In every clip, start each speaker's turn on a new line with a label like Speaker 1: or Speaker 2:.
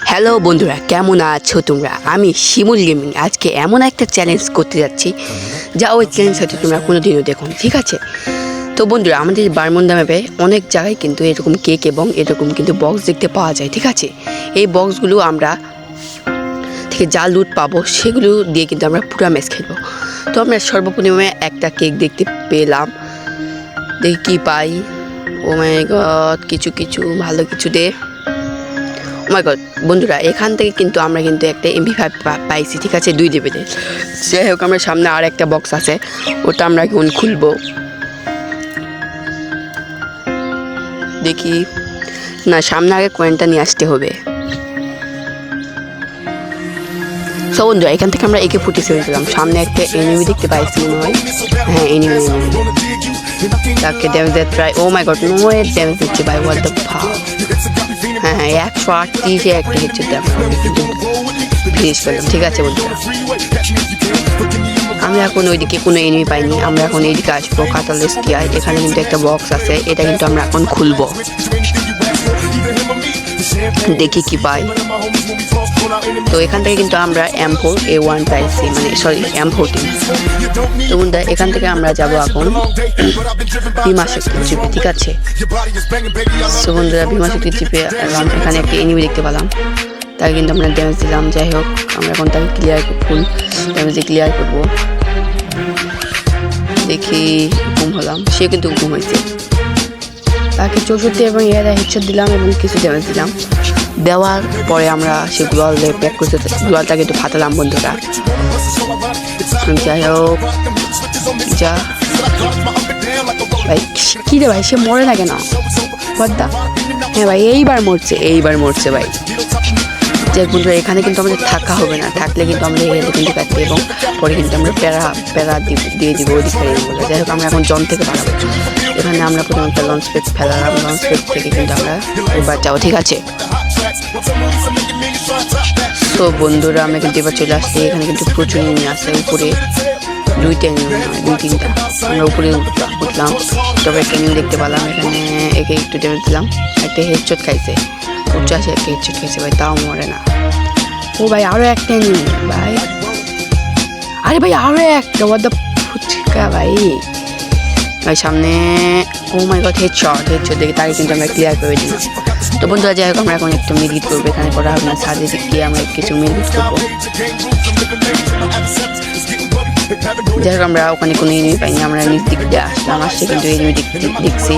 Speaker 1: Hello বন্ধুরা, কেমন আছো তোমরা? আমি শিমুল গেমিং আজকে এমন একটা চ্যালেঞ্জ করতে যাচ্ছি যা ওই চ্যালেঞ্জ হয়তো তোমরা কোনোদিনও দেখো, ঠিক আছে? তো বন্ধুরা, আমাদের বারমুন্ডা ম্যাপে অনেক জায়গায় কিন্তু এরকম কেক এবং এরকম কিন্তু বক্স দেখতে পাওয়া যায়, ঠিক আছে? এই বক্সগুলো আমরা থেকে যা লুট পাবো সেগুলো দিয়ে কিন্তু আমরা পুরো ম্যাচ খেলবো। তো আমরা সর্বপ্রথমে একটা কেক দেখতে পেলাম, দেখি কী পাই। ও মাই গড, কিছু ভালো কিছু দে। ও মাই গড বন্ধুরা, এখান থেকে কিন্তু আমরা কিন্তু একটা MP5 পাইছি, ঠিক আছে, 2 লেভেলের। যাই হোক, আমরা সামনে আর একটা বক্স আছে, ওটা আমরা এখন খুলবো। দেখি না, সামনে আগে কয়েনটা নিয়ে আসতে হবে। সো বন্ধুরা, এখান থেকে আমরা AK-47 পেলাম। সামনে একটা এনিমি দেখতে পাইছি মনে হয়। হ্যাঁ, এনিমি তাকে ড্যামেজ দিয়ে ট্রাই। ও মাই গড, নো ড্যামেজ দিচ্ছে ভাই, হোয়াট দ্য ফাক। হ্যাঁ 138-এ একটা হচ্ছে ফিনিশ করলাম, ঠিক আছে বন্ধুরা। আমরা এখন ওইদিকে কোনো এনিমি পাইনি, আমরা এখন এইদিকে আসবো কাতালেস কিয়ায়। এখানে কিন্তু একটা বক্স আছে, এটা কিন্তু আমরা এখন খুলবো, দেখি কি পাই। তো এখান থেকে কিন্তু আমরা M4A1 পাইছি, মানে সরি M14। তো বন্ধুরা, এখান থেকে আমরা যাবো এখন ভীমাশক্তি চিপে, ঠিক আছে? তো বন্ধুরা, ভীমাশক্তি চিপে এলাম, এখানে একটা এনিমি দেখতে পেলাম, তাকে কিন্তু আমরা ড্যামেজ দিলাম। যাই হোক, আমরা এখন তাকে ফুল ড্যামেজে ক্লিয়ার করবো। দেখি ঘুম হলাম, সে কিন্তু ঘুম হয়েছে। তাকে 64 এবং হেডশট দিলাম এবং কিছু ড্যামেজ দিলাম। দেওয়ার পরে আমরা সে গ্লোয়ালে প্যাক করতে, গ্লোয়ালটাকে একটু ফাটালাম বন্ধুরা। যাই হোক, যা ভাই, কী রে ভাই, সে মরে না কেন? বদ্দা, হ্যাঁ ভাই, এইবার মরছে ভাই। যাই বন্ধুরা, এখানে কিন্তু আমাদের থাকা হবে না, থাকলে কিন্তু আমরা এখানে কিন্তু কাটতে এবং পরে কিন্তু আমরা প্যারা দিয়ে দিব ওদিক থেকে। যাই হোক, আমরা এখন জন থেকে বাড়াবো। এখানে আমরা প্রথমে একটা লঞ্চ প্যাড ফেলালাম, লঞ্চ প্যাড থেকে কিন্তু আমরা এবার যাবো, ঠিক আছে? তো বন্ধুরা, আমরা কিন্তু এবার চলে আসছি। এখানে কিন্তু প্রচুর এনিমি আছে, উপরে 2-3টা। আমরা উপরে উঠলাম, তবে একটা এনিমি দেখতে পেলাম। এখানে একে একটু ড্যামেজ দিলাম, একটা হেডশট খাইছে, 85 একটা হেডশট খাইছে ভাই, তাও মরে না। ও ভাই, আরো একটা এনিমি ভাই, আরে ভাই আরো একটা, ওয়াট দ্য ফুচকা ভাই। ভাই সামনে, ও মাই গড, হেডশট দেখে তাকে কিন্তু আমরা ক্লিয়ার করে দিই। তো বন্ধুরা, যাই হোক, আমরা এখন একটু মিরগিট করবো, এখানে করা হবে না, ছাদে গিয়ে আমরা কিছু মিরগিট করবো। যাই হোক, আমরা ওখানে কোনো এনিমি পাইনি, আমরা নিচ দিক দিয়ে আসলাম, আসছে কিন্তু এনিমি দেখছি।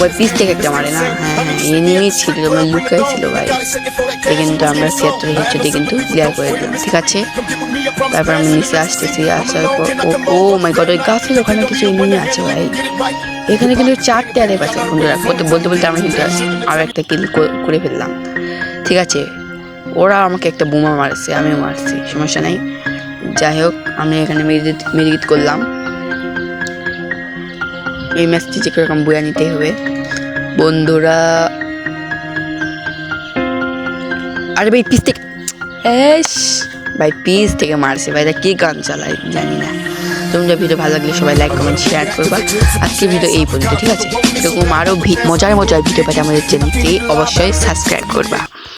Speaker 1: ওই পিস থেকে একটা মারে না, হ্যাঁ এনিমি ছিল, আমরা লুকাই ছিল ভাই। কিন্তু আমরা 76 হেডশটে কিন্তু ক্লিয়ার করে দিলাম, ঠিক আছে? তারপর আমি নিচে আসতেছি, আসার পর ও মাই গড, ওই গাছের ওখানে কিছু এনিমি আছে ভাই। এখানে কিন্তু 4টে আরে আছে বন্ধুরা। বলতে আমরা কিন্তু আরও একটা কিল করে ফেললাম, ঠিক আছে? ওরা আমাকে একটা বোমা মারছে, আমিও মারছি, সমস্যা নাই। যাই হোক, আমি এখানে মেডিকেট করলাম। এই ম্যাচটি যে কিরকম বইয়া নিতে হবে বন্ধুরা। আরে ভাই, পিস থেকে ভাই, পিস থেকে মারছে ভাই, কি গান চালায় জানি না। তোমরা ভিডিও ভালো লাগলে সবাই লাইক কমেন্ট শেয়ার করবা। আজকে ভিডিও এই পর্যন্ত, ঠিক আছে? এরকম আরও মজার ভিডিও পেতে আমাদের চ্যানেলটি অবশ্যই সাবস্ক্রাইব করবা।